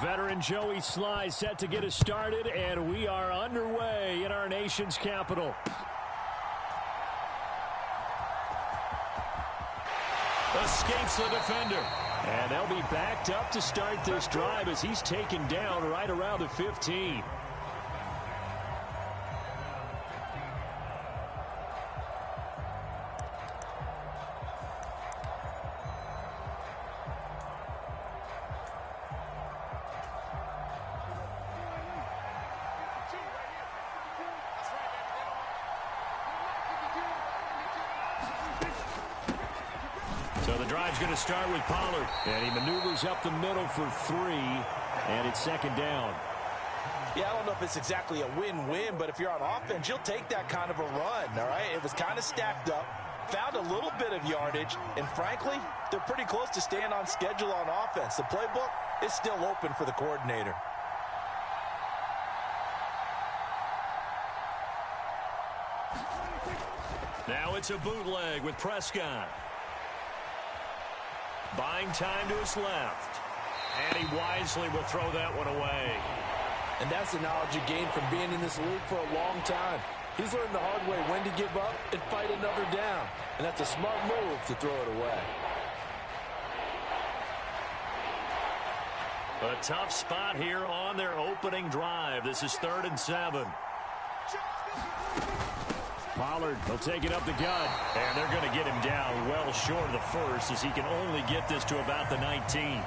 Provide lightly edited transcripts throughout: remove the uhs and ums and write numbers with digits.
Veteran Joey Sly set to get us started, and we are underway in our nation's capital. Escapes the defender. And they'll be backed up to start this drive as he's taken down right around the 15. So the drive's going to start with Pollard. And he maneuvers up the middle for 3. And it's second down. Yeah, I don't know if it's exactly a win-win, but if you're on offense, you'll take that kind of a run, all right? It was kind of stacked up, found a little bit of yardage, and frankly, they're pretty close to staying on schedule on offense. The playbook is still open for the coordinator. Now it's a bootleg with Prescott. Buying time to his left. And he wisely will throw that one away. And that's the knowledge you gain from being in this league for a long time. He's learned the hard way when to give up and fight another down. And that's a smart move to throw it away. A tough spot here on their opening drive. This is 3rd and 7. Pollard will take it up the gut. And they're going to get him down well short of the first as he can only get this to about the 19.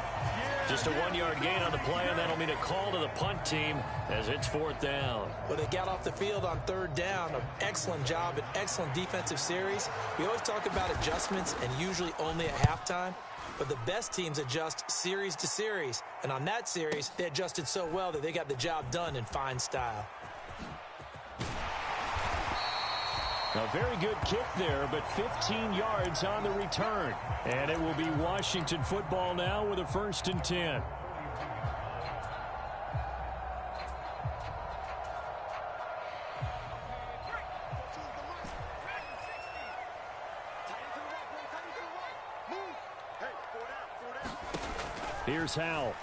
Just a 1-yard gain on the play, and that'll mean a call to the punt team as it's 4th down. Well, they got off the field on 3rd down. An excellent job, an excellent defensive series. We always talk about adjustments and usually only at halftime. But the best teams adjust series to series. And on that series, they adjusted so well that they got the job done in fine style. A very good kick there, but 15 yards on the return. And it will be Washington football now with a 1st and 10. Here's Howell.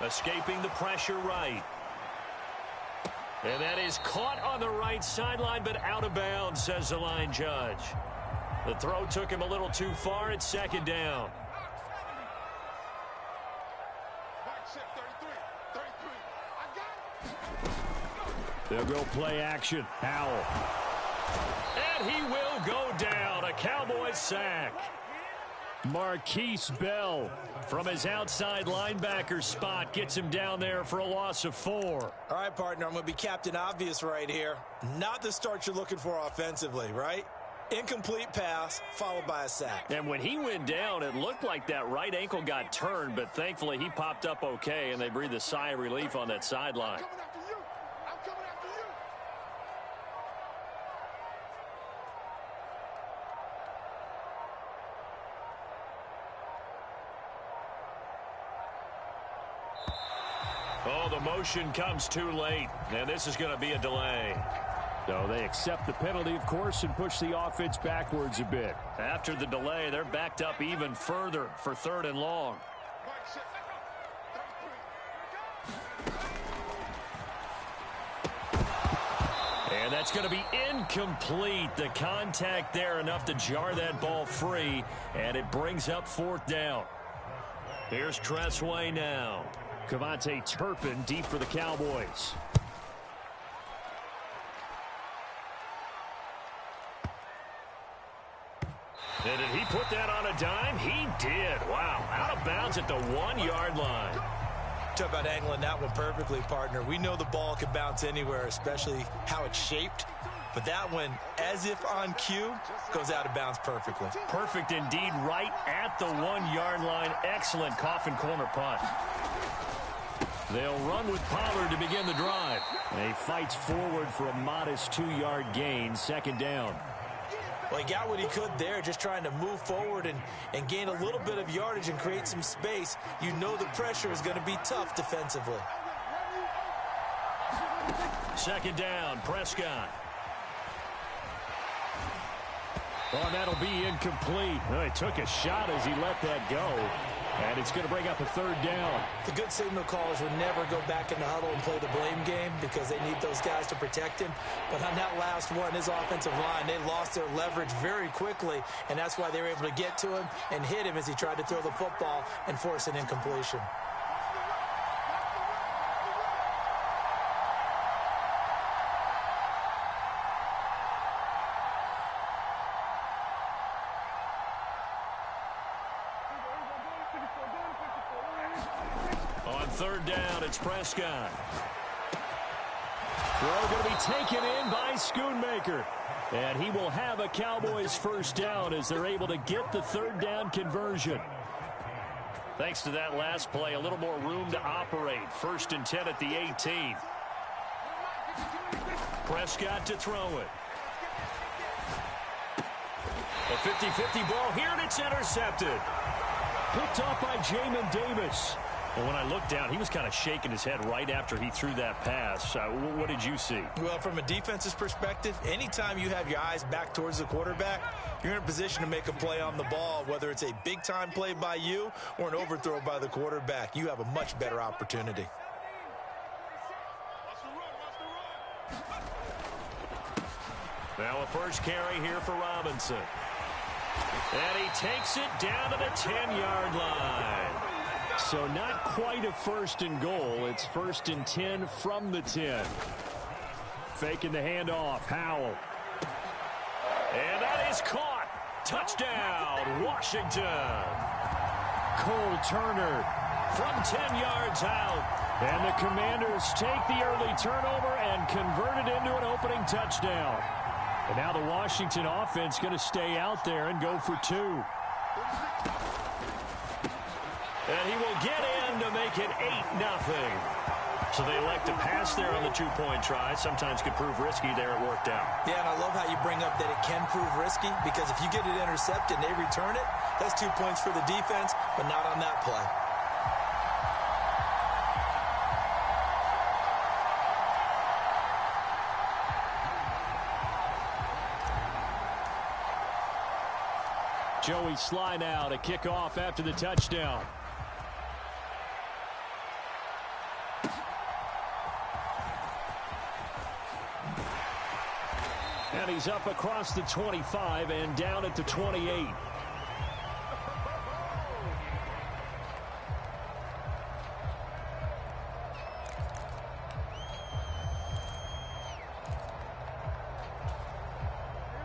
Escaping the pressure right. And that is caught on the right sideline, but out of bounds, says the line judge. The throw took him a little too far. It's 2nd down. They'll go play action. Howell. And he will go down. A Cowboys sack. Marquise Bell from his outside linebacker spot gets him down there for a loss of 4. All right, partner, I'm going to be Captain Obvious right here. Not the start you're looking for offensively, right? Incomplete pass followed by a sack. And when he went down, it looked like that right ankle got turned, but thankfully he popped up okay, and they breathed a sigh of relief on that sideline. Oh, the motion comes too late, and this is going to be a delay. So they accept the penalty, of course, and push the offense backwards a bit. After the delay, they're backed up even further for 3rd and long. And that's going to be incomplete. The contact there enough to jar that ball free, and it brings up 4th down. Here's Tressway now. Cavante Turpin deep for the Cowboys. And did he put that on a dime? He did. Wow. Out of bounds at the 1-yard line. Talk about angling that one perfectly, partner. We know the ball can bounce anywhere, especially how it's shaped. But that one, as if on cue, goes out of bounds perfectly. Perfect indeed, right at the 1-yard line. Excellent coffin corner punt. They'll run with Pollard to begin the drive. And he fights forward for a modest 2-yard gain, 2nd down. Well, he got what he could there, just trying to move forward and gain a little bit of yardage and create some space. You know the pressure is going to be tough defensively. 2nd down, Prescott. Oh, that'll be incomplete. Well, he took a shot as he let that go. And it's going to bring up a third down. The good signal callers would never go back in the huddle and play the blame game because they need those guys to protect him. But on that last one, his offensive line, they lost their leverage very quickly, and that's why they were able to get to him and hit him as he tried to throw the football and force an incompletion. Third down, it's Prescott. Throw going to be taken in by Schoonmaker. And he will have a Cowboys first down as they're able to get the third down conversion. Thanks to that last play, a little more room to operate. First and 10 at the 18. Prescott to throw it. A 50-50 ball here, and it's intercepted. Picked off by Jamin Davis. Well, when I looked down, he was kind of shaking his head right after he threw that pass. What did you see? Well, from a defense's perspective, anytime you have your eyes back towards the quarterback, you're in a position to make a play on the ball, whether it's a big-time play by you or an overthrow by the quarterback. You have a much better opportunity. Now a first carry here for Robinson. And he takes it down to the 10-yard line. So not quite a first and goal. It's first and 10 from the 10. Faking the handoff. Howell. And that is caught. Touchdown, Washington. Cole Turner from 10 yards out. And the Commanders take the early turnover and convert it into an opening touchdown. And now the Washington offense going to stay out there and go for two. And he will get in to make it 8-0. So they elect to pass there on the two-point try. Sometimes could prove risky there. It worked out. Yeah, and I love how you bring up that it can prove risky because if you get it intercepted and they return it, that's 2 points for the defense, but not on that play. Joey Sly now to kick off after the touchdown. And he's up across the 25 and down at the 28.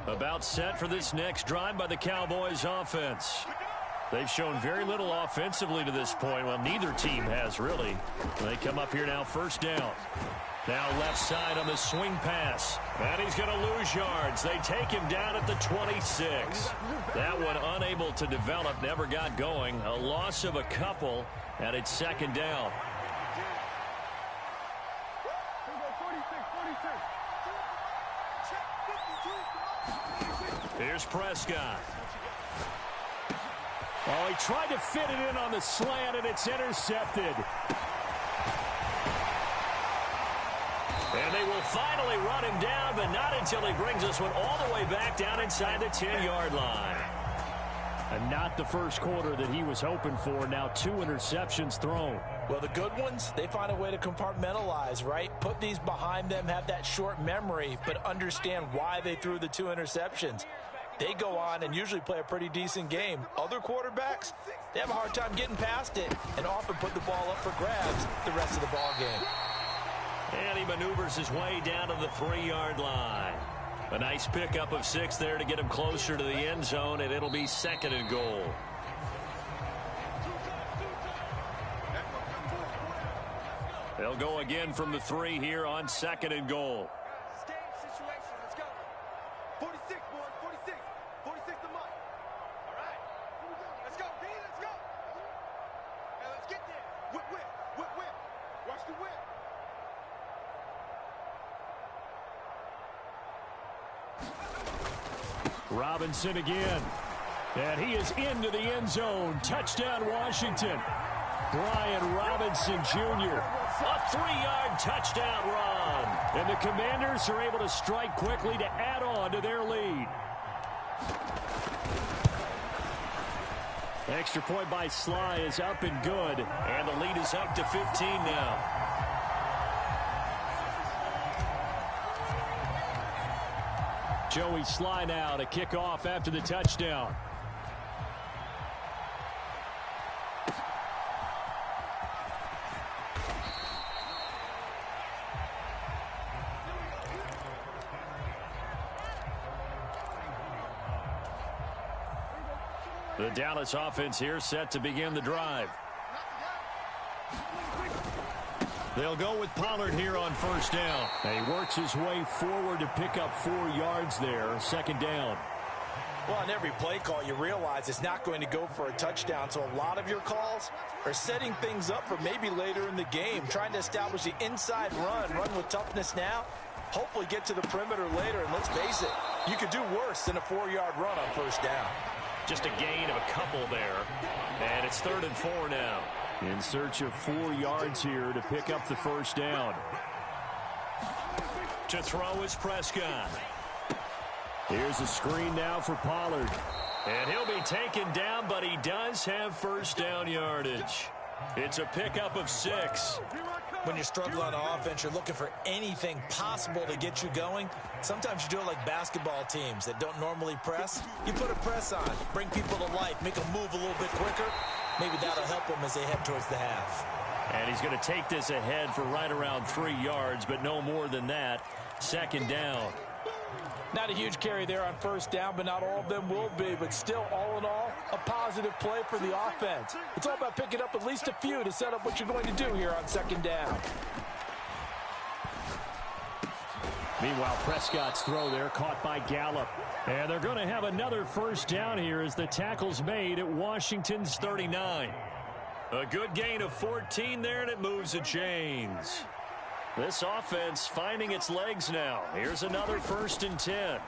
About set for this next drive by the Cowboys offense. They've shown very little offensively to this point. Well, neither team has really. They come up here now first down. Now left side on the swing pass. And he's going to lose yards. They take him down at the 26. That one unable to develop, never got going. A loss of a couple, and it's second down. Here's Prescott. Oh, he tried to fit it in on the slant, and it's intercepted. And they will finally run him down, but not until he brings this one all the way back down inside the 10-yard line. And not the first quarter that he was hoping for. Now 2 interceptions thrown. Well, the good ones, they find a way to compartmentalize, right? Put these behind them, have that short memory, but understand why they threw the 2 interceptions. They go on and usually play a pretty decent game. Other quarterbacks, they have a hard time getting past it and often put the ball up for grabs the rest of the ball game. And he maneuvers his way down to the 3-yard line. A nice pickup of 6 there to get him closer to the end zone, and it'll be second and goal. They'll go again from the 3 here on second and goal. Robinson again. And he is into the end zone. Touchdown, Washington. Brian Robinson Jr. A 3-yard touchdown run. And the Commanders are able to strike quickly to add on to their lead. Extra point by Sly is up and good. And the lead is up to 15 now. Joey Sly now to kick off after the touchdown. The Dallas offense here set to begin the drive. They'll go with Pollard here on first down. And he works his way forward to pick up 4 yards there. Second down. Well, on every play call, you realize it's not going to go for a touchdown. So a lot of your calls are setting things up for maybe later in the game, trying to establish the inside run with toughness now, hopefully get to the perimeter later. And let's face it, you could do worse than a 4-yard run on first down. Just a gain of a couple there. And it's 3rd and 4 now. In search of 4 yards here to pick up the first down. To throw is Prescott. Here's a screen now for Pollard. And he'll be taken down, but he does have first down yardage. It's a pickup of 6. When you're struggling on offense, you're looking for anything possible to get you going. Sometimes you do it like basketball teams that don't normally press. You put a press on, bring people to life, make them move a little bit quicker. Maybe that'll help them as they head towards the half. And he's going to take this ahead for right around 3 yards, but no more than that. Second down. Not a huge carry there on first down, but not all of them will be. But still, all in all, a positive play for the offense. It's all about picking up at least a few to set up what you're going to do here on second down. Meanwhile, Prescott's throw there caught by Gallup. And they're going to have another first down here as the tackle's made at Washington's 39. A good gain of 14 there, and it moves the chains. This offense finding its legs now. Here's another 1st and 10.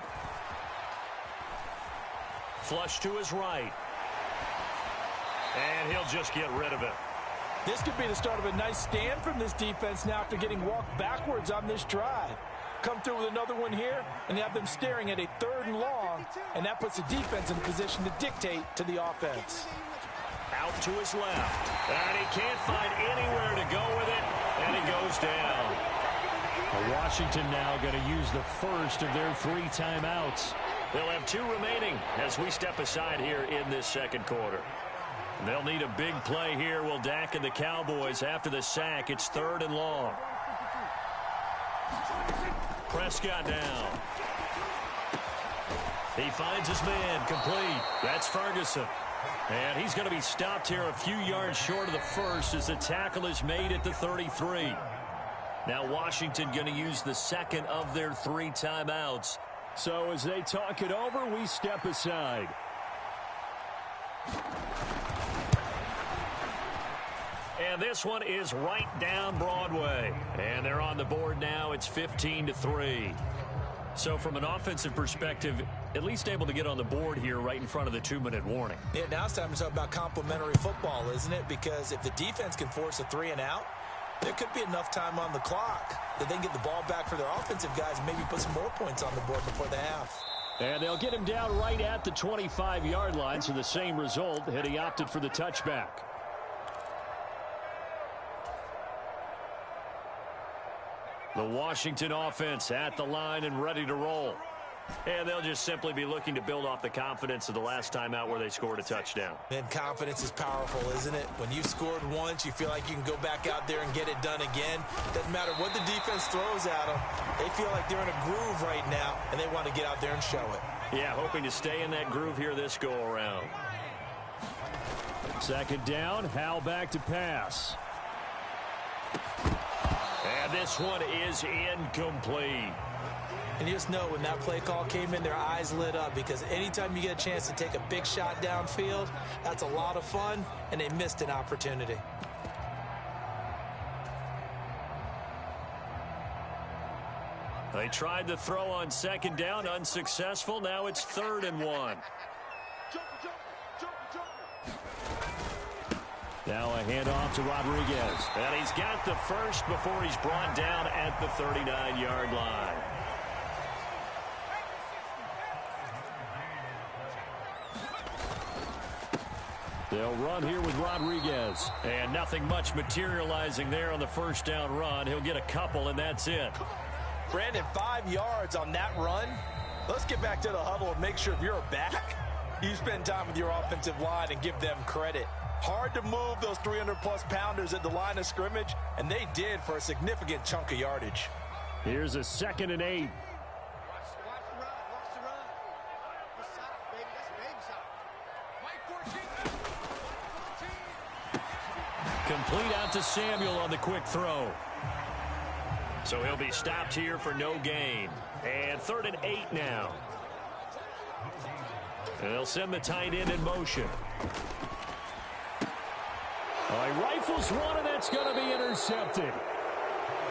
Flush to his right. And he'll just get rid of it. This could be the start of a nice stand from this defense now after getting walked backwards on this drive. Come through with another one here, and have them staring at a 3rd and long, and that puts the defense in a position to dictate to the offense. Out to his left. And he can't find anywhere to go with it. And he goes down. Washington now going to use the first of their 3 timeouts. They'll have 2 remaining as we step aside here in this second quarter. They'll need a big play here. Will Dak and the Cowboys after the sack. It's 3rd and long. Prescott now. He finds his man complete. That's Ferguson. And he's going to be stopped here a few yards short of the first as the tackle is made at the 33. Now Washington going to use the second of their 3 timeouts. So as they talk it over, we step aside. And this one is right down Broadway. And they're on the board now. It's 15-3. So from an offensive perspective, at least able to get on the board here right in front of the 2-minute warning. Yeah, now it's time to talk about complementary football, isn't it? Because if the defense can force a 3 and out, there could be enough time on the clock that they can get the ball back for their offensive guys and maybe put some more points on the board before the half. And they'll get him down right at the 25-yard line, so the same result had he opted for the touchback. The Washington offense at the line and ready to roll. And they'll just simply be looking to build off the confidence of the last time out where they scored a touchdown. And confidence is powerful, isn't it? When you've scored once, you feel like you can go back out there and get it done again. Doesn't matter what the defense throws at them. They feel like they're in a groove right now, and they want to get out there and show it. Yeah, hoping to stay in that groove here this go-around. Second down, Howell back to pass. And this one is incomplete. And you just know when that play call came in, their eyes lit up, because anytime you get a chance to take a big shot downfield, that's a lot of fun, and they missed an opportunity. They tried to throw on second down, unsuccessful. Now it's 3rd and 1. Now a handoff to Rodriguez. And he's got the first before he's brought down at the 39-yard line. They'll run here with Rodriguez. And nothing much materializing there on the first down run. He'll get a couple, and that's it. Brandon, 5 yards on that run. Let's get back to the huddle and make sure if you're back, you spend time with your offensive line and give them credit. Hard to move those 300-plus pounders at the line of scrimmage, and they did for a significant chunk of yardage. Here's a 2nd and 8. Complete out to Samuel on the quick throw. So he'll be stopped here for no gain. And 3rd and 8 now. And they'll send the tight end in motion. He rifles one, and that's going to be intercepted.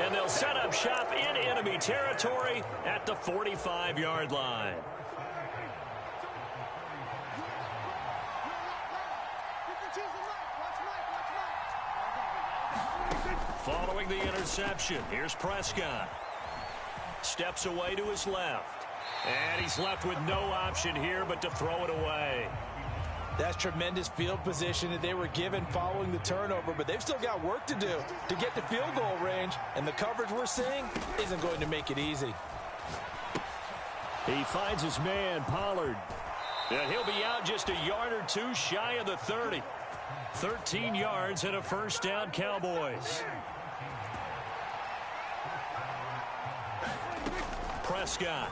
And they'll set up shop in enemy territory at the 45-yard line. Following the interception, here's Prescott. Steps away to his left. And he's left with no option here but to throw it away. That's tremendous field position that they were given following the turnover, but they've still got work to do to get to field goal range, and the coverage we're seeing isn't going to make it easy. He finds his man, Pollard. And he'll be out just a yard or two shy of the 30. 13 yards and a first down, Cowboys. Prescott.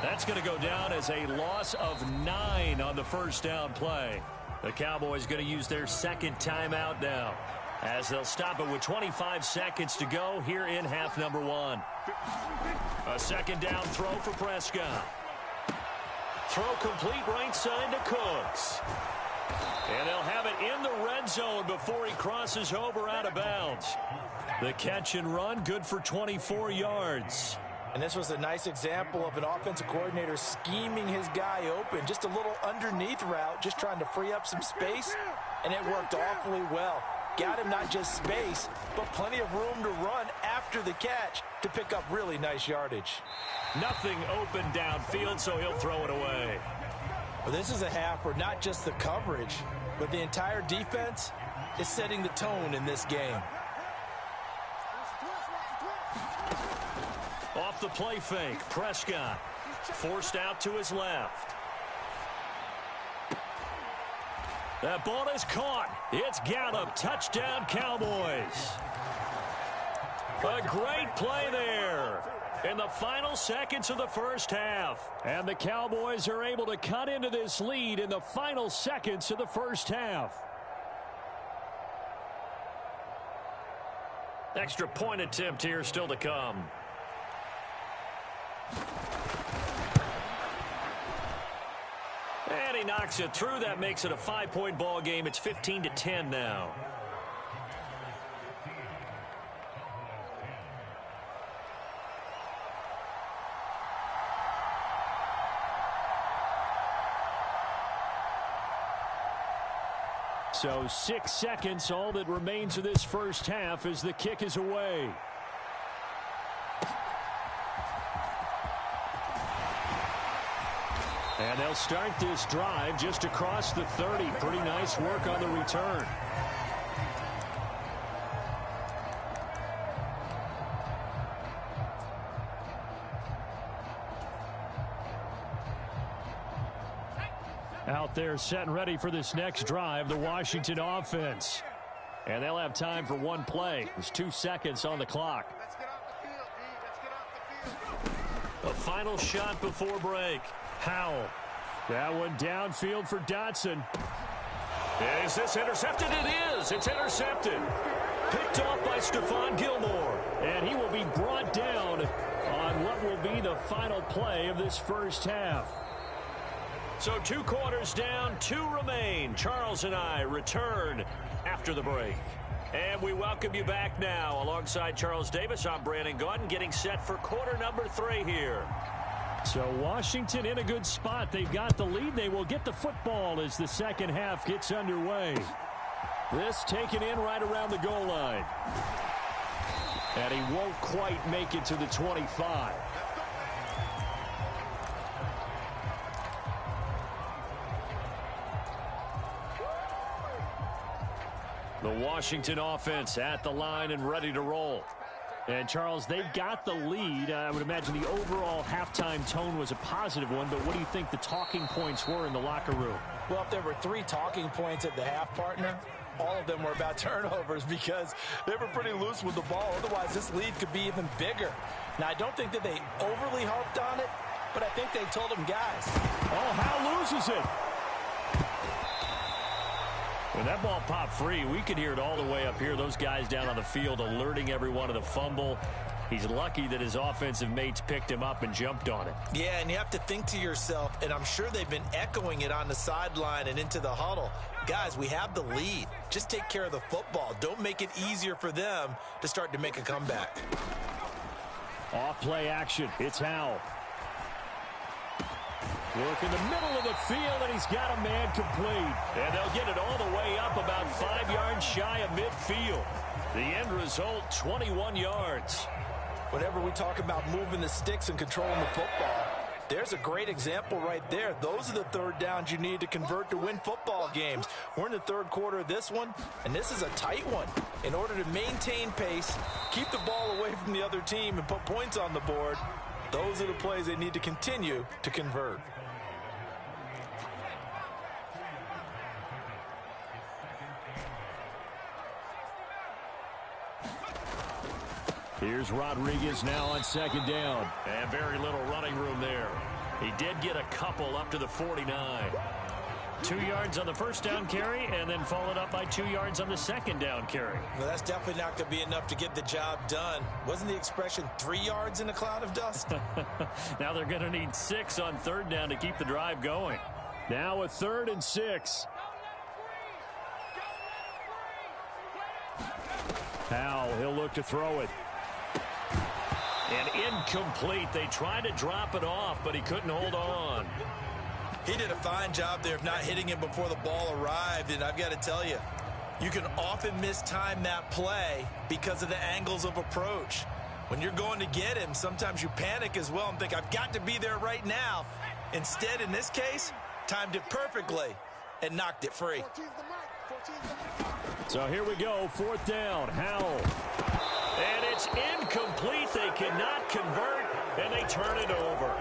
That's going to go down as a loss of 9 on the first down play. The Cowboys going to use their 2nd timeout now, as they'll stop it with 25 seconds to go here in half number 1. A 2nd down throw for Prescott. Throw complete right side to Cooks. And they'll have it in the red zone before he crosses over out of bounds. The catch and run good for 24 yards. And this was a nice example of an offensive coordinator scheming his guy open. Just a little underneath route, just trying to free up some space, and it worked awfully well. Got him not just space, but plenty of room to run after the catch to pick up really nice yardage. Nothing open downfield, so he'll throw it away. Well, this is a half where not just the coverage, but the entire defense is setting the tone in this game. Off the play fake, Prescott forced out to his left. That ball is caught. It's Gallup. Touchdown, Cowboys. A great play there in the final seconds of the first half. And the Cowboys are able to cut into this lead in the final seconds of the first half. Extra point attempt here still to come. And he knocks it through. That makes it a 5-point ball game. It's 15-10 now. So 6 seconds, all that remains of this first half as the kick is away. And they'll start this drive just across the 30. Pretty nice work on the return. Out there set and ready for this next drive, the Washington offense. And they'll have time for one play. There's 2 seconds on the clock. Let's get off the field, D. Let's get off the field. A final shot before break. Howell. That one downfield for Dotson. Is this intercepted? It is. It's intercepted. Picked off by Stephon Gilmore. And he will be brought down on what will be the final play of this first half. So 2 quarters down, 2 remain. Charles and I return after the break. And we welcome you back now. Alongside Charles Davis, I'm Brandon Gaudin, getting set for quarter number 3 here. So Washington in a good spot. They've got the lead. They will get the football as the second half gets underway. This taken in right around the goal line. And he won't quite make it to the 25. The Washington offense at the line and ready to roll. And, Charles, they've got the lead. I would imagine the overall halftime tone was a positive one, but what do you think the talking points were in the locker room? Well, if there were 3 talking points at the half, partner, all of them were about turnovers because they were pretty loose with the ball. Otherwise, this lead could be even bigger. Now, I don't think that they overly harped on it, but I think they told them, guys. Oh, Howe loses it. When that ball popped free, we could hear it all the way up here. Those guys down on the field alerting everyone of the fumble. He's lucky that his offensive mates picked him up and jumped on it. Yeah, and you have to think to yourself, and I'm sure they've been echoing it on the sideline and into the huddle. Guys, we have the lead. Just take care of the football. Don't make it easier for them to start to make a comeback. Off play action. It's Howe. Work in the middle of the field, and he's got a man complete. And they'll get it all the way up about 5 yards shy of midfield. The end result, 21 yards. Whenever we talk about moving the sticks and controlling the football, there's a great example right there. Those are the third downs you need to convert to win football games. We're in the third quarter of this one, and this is a tight one. In order to maintain pace, keep the ball away from the other team, and put points on the board, those are the plays they need to continue to convert. Here's Rodriguez now on second down. And very little running room there. He did get a couple up to the 49. 2 yards on the first down carry, and then followed up by 2 yards on the second down carry. Well, that's definitely not going to be enough to get the job done. Wasn't the expression 3 yards in a cloud of dust? Now they're going to need 6 on third down to keep the drive going. Now a 3rd and 6. Howe, he'll look to throw it. And incomplete. They tried to drop it off, but he couldn't hold on. He did a fine job there of not hitting him before the ball arrived, and I've got to tell you, you can often mistime that play because of the angles of approach. When you're going to get him, sometimes you panic as well and think, I've got to be there right now. Instead, in this case, timed it perfectly and knocked it free. So here we go, 4th down, Howell. And it's incomplete. They cannot convert, and they turn it over.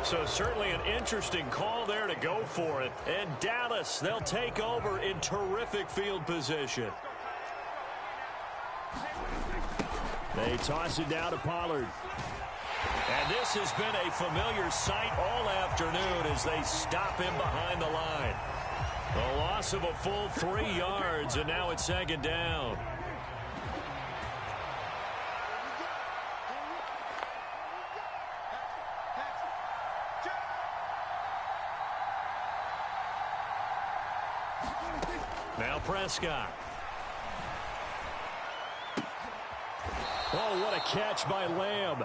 So certainly an interesting call there to go for it. And Dallas, they'll take over in terrific field position. They toss it down to Pollard. And this has been a familiar sight all afternoon as they stop him behind the line. A loss of a full 3 yards, and now it's second down. Now Prescott. Oh, what a catch by Lamb.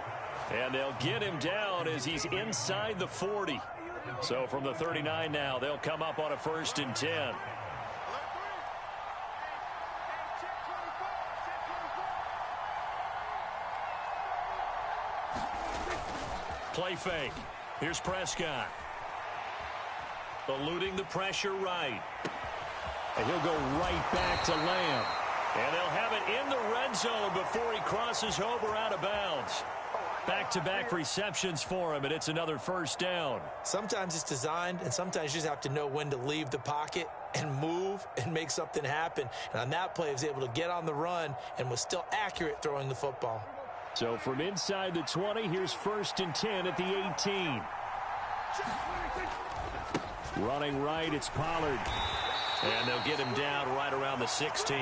And they'll get him down as he's inside the 40. So from the 39 now, they'll come up on a 1st and 10. Play fake. Here's Prescott. Eluding the pressure right. And he'll go right back to Lamb. And they'll have it in the red zone before he crosses over out of bounds. Back-to-back receptions for him, and it's another 1st down. Sometimes it's designed, and sometimes you just have to know when to leave the pocket and move and make something happen. And on that play, he was able to get on the run and was still accurate throwing the football. So from inside the 20, here's 1st and 10 at the 18. Running right, it's Pollard. And they'll get him down right around the 16.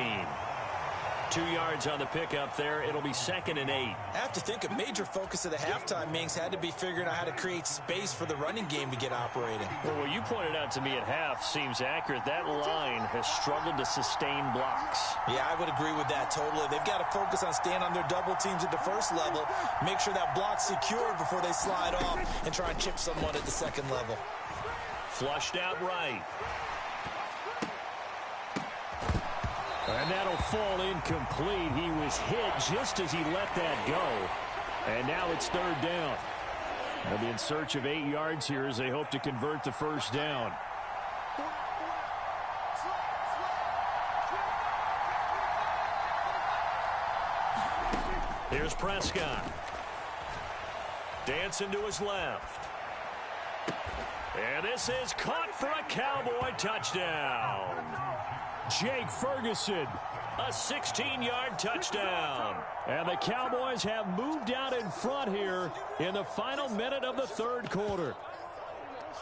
2 yards on the pickup there. It'll be 2nd and 8. I have to think a major focus of the halftime meetings had to be figuring out how to create space for the running game to get operating. Well, what you pointed out to me at half seems accurate. That line has struggled to sustain blocks. Yeah, I would agree with that totally. They've got to focus on staying on their double teams at the first level, make sure that block's secured before they slide off and try and chip someone at the second level. Flushed out right. And that'll fall incomplete. He was hit just as he let that go. And now it's 3rd down. They'll be in search of 8 yards here as they hope to convert the 1st down. Here's Prescott. Dancing to his left. And this is caught for a Cowboy touchdown. Jake Ferguson, a 16-yard touchdown. And the Cowboys have moved out in front here in the final minute of the third quarter.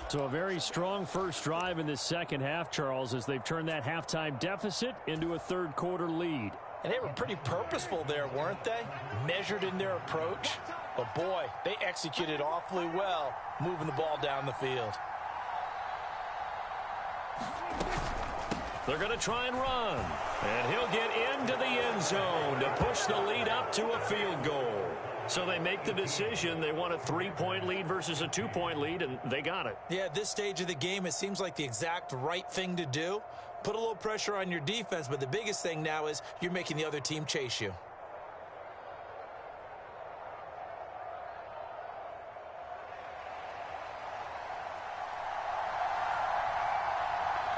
So a very strong first drive in the second half, Charles, as they've turned that halftime deficit into a third quarter lead. And they were pretty purposeful there, weren't they? Measured in their approach. But boy, they executed awfully well, moving the ball down the field. They're going to try and run. And he'll get into the end zone to push the lead up to a field goal. So they make the decision. They want a 3-point lead versus a 2-point lead, and they got it. Yeah, at this stage of the game, it seems like the exact right thing to do. Put a little pressure on your defense, but the biggest thing now is you're making the other team chase you.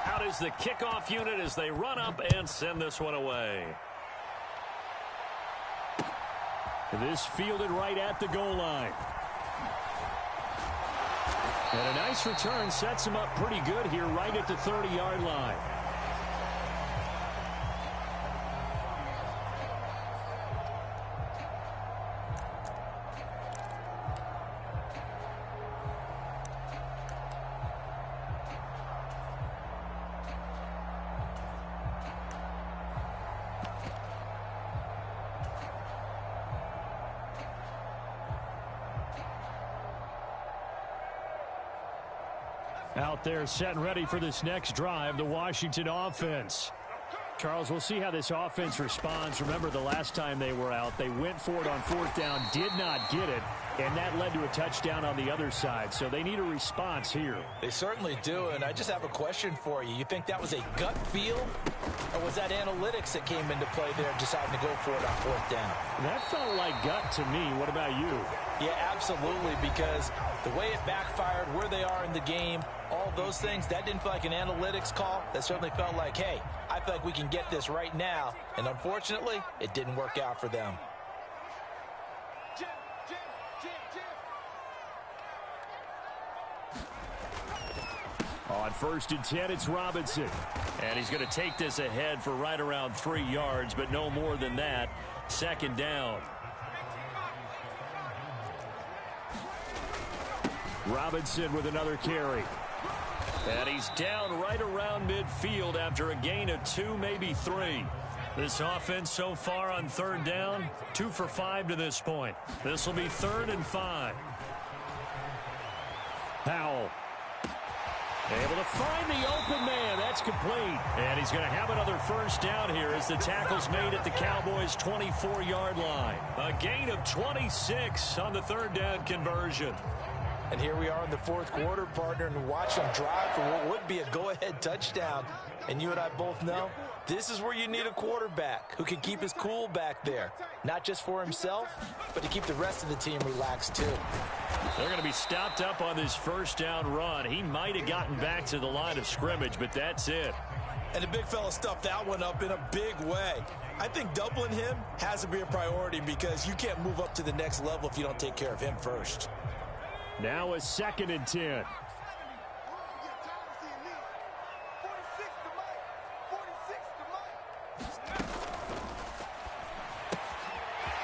Out is the kickoff unit as they run up and send this one away. This fielded right at the goal line. And a nice return sets him up pretty good here right at the 30-yard line. Out there set and ready for this next drive, the Washington offense. Charles, we'll see how this offense responds. Remember, the last time they were out, they went for it on fourth down, did not get it, and that led to a touchdown on the other side. So they need a response here. They certainly do, and I just have a question for you. You think that was a gut feel, or was that analytics that came into play there deciding to go for it on fourth down? That felt like gut to me. What about you? Yeah, absolutely, because the way it backfired, where they are in the game, all those things, that didn't feel like an analytics call. That certainly felt like, hey, I feel like we can get this right now. And unfortunately, it didn't work out for them. On 1st and 10, it's Robinson. And he's going to take this ahead for right around 3 yards, but no more than that. Second down. Robinson with another carry. And he's down right around midfield after a gain of 2, maybe 3. This offense so far on third down, 2 for 5 to this point. This will be 3rd and 5. Powell. Able to find the open man. That's complete. And he's going to have another first down here as the tackle's made at the Cowboys' 24-yard line. A gain of 26 on the third down conversion. And here we are in the fourth quarter, partner, and watch them drive for what would be a go-ahead touchdown. And you and I both know this is where you need a quarterback who can keep his cool back there. Not just for himself, but to keep the rest of the team relaxed too. They're going to be stopped up on this first down run. He might have gotten back to the line of scrimmage, but that's it. And the big fella stuffed that one up in a big way. I think doubling him has to be a priority because you can't move up to the next level if you don't take care of him first. Now a 2nd and 10.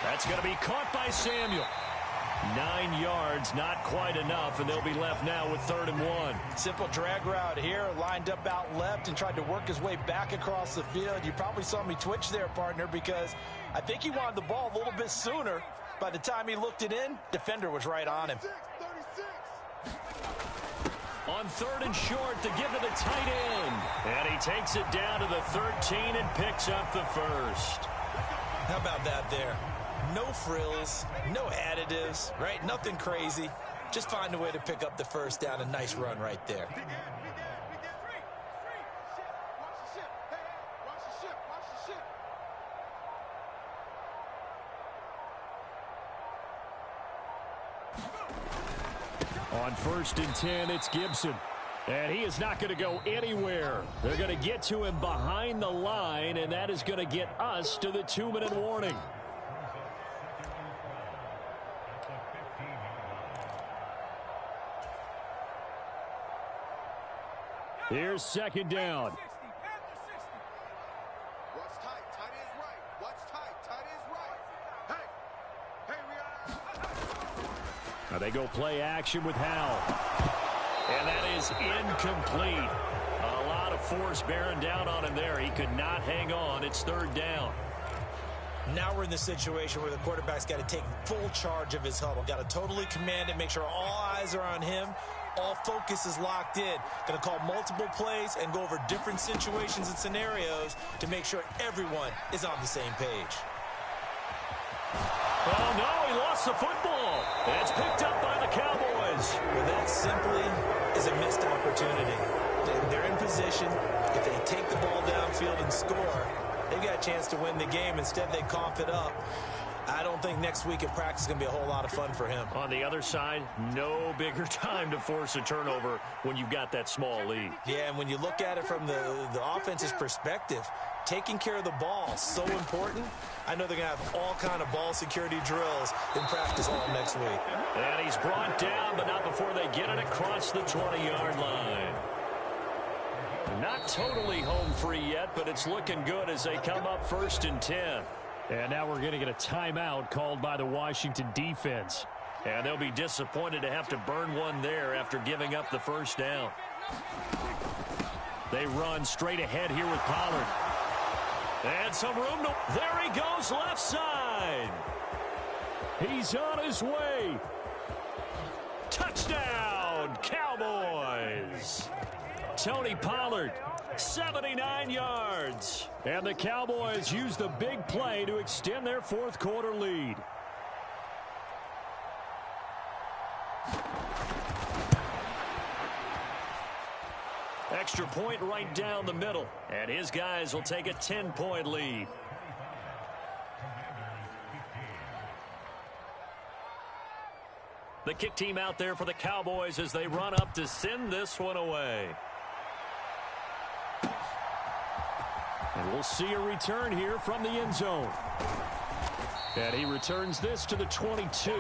That's going to be caught by Samuel. 9 yards, not quite enough, and they'll be left now with 3rd and 1. Simple drag route here, lined up out left and tried to work his way back across the field. You probably saw me twitch there, partner, because I think he wanted the ball a little bit sooner. By the time he looked it in, defender was right on him. On 3rd and short, to give to the tight end. And he takes it down to the 13 and picks up the first. How about that there? No frills, no additives, right? Nothing crazy. Just find a way to pick up the first down. A nice run right there. On 1st and 10, it's Gibson. And he is not going to go anywhere. They're going to get to him behind the line, and that is going to get us to the 2-minute warning. Here's second down. What's tight? Tight is right. What's tight? Tight is right. Hey, we are. Now they go play action with Howell. And that is incomplete. A lot of force bearing down on him there. He could not hang on. It's third down. Now we're in the situation where the quarterback's got to take full charge of his huddle. Got to totally command it, make sure all eyes are on him. All focus is locked in. Going to call multiple plays and go over different situations and scenarios to make sure everyone is on the same page. Oh, no, he lost the football. And it's picked up by the Cowboys. Well, that simply is a missed opportunity. They're in position. If they take the ball downfield and score, they've got a chance to win the game. Instead, they cough it up. I don't think next week at practice is going to be a whole lot of fun for him. On the other side, no bigger time to force a turnover when you've got that small lead. Yeah, and when you look at it from the offense's perspective, taking care of the ball is so important. I know they're going to have all kind of ball security drills in practice all next week. And he's brought down, but not before they get it across the 20-yard line. Not totally home free yet, but it's looking good as they come up 1st and 10. And now we're going to get a timeout called by the Washington defense. And they'll be disappointed to have to burn one there after giving up the first down. They run straight ahead here with Pollard. And some room to... There he goes, left side. He's on his way. Touchdown, Cowboys. Tony Pollard, 79 yards. And the Cowboys use the big play to extend their fourth quarter lead. Extra point right down the middle. And his guys will take a 10-point lead. The kick team out there for the Cowboys as they run up to send this one away. And we'll see a return here from the end zone. And he returns this to the 22.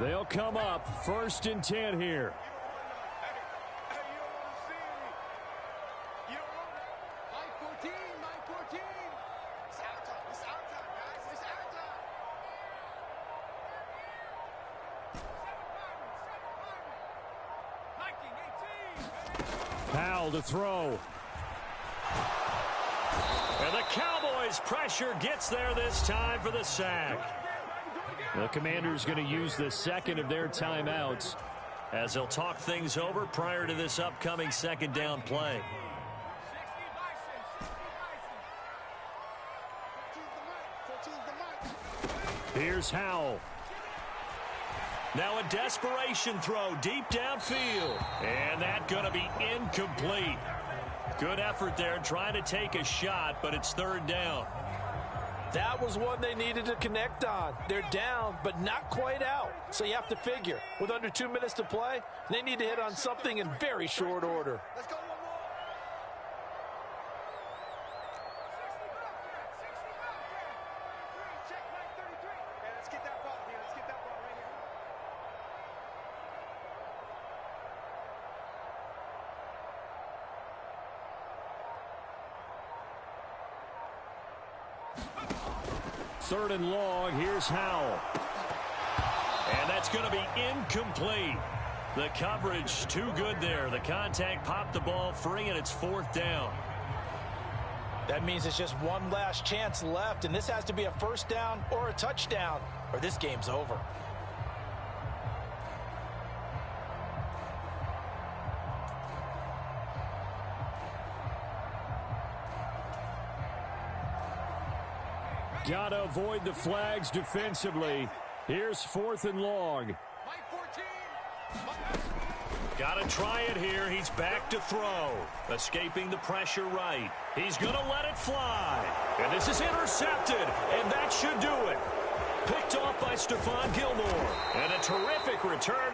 They'll come up 1st and 10 here. Powell to throw. And the Cowboys' pressure gets there this time for the sack. The Commanders going to use the second of their timeouts as they'll talk things over prior to this upcoming second down play. Here's Howell. Now a desperation throw deep downfield. And that's going to be incomplete. Good effort there trying to take a shot, but it's third down. That was one they needed to connect on. They're down, but not quite out. So you have to figure, with under 2 minutes to play, they need to hit on something in very short order. Let's go. Check 933. Hey, let's get that ball here. Let's get that ball right here. Third and long. Here's Howell. And that's going to be incomplete. The coverage too good there. The contact popped the ball free, and it's fourth down. That means it's just one last chance left, and this has to be a first down or a touchdown, or this game's over. Got to avoid the flags defensively. Here's 4th and long. Got to try it here. He's back to throw. Escaping the pressure right. He's going to let it fly. And this is intercepted, and that should do it. Picked off by Stephon Gilmore. And a terrific return.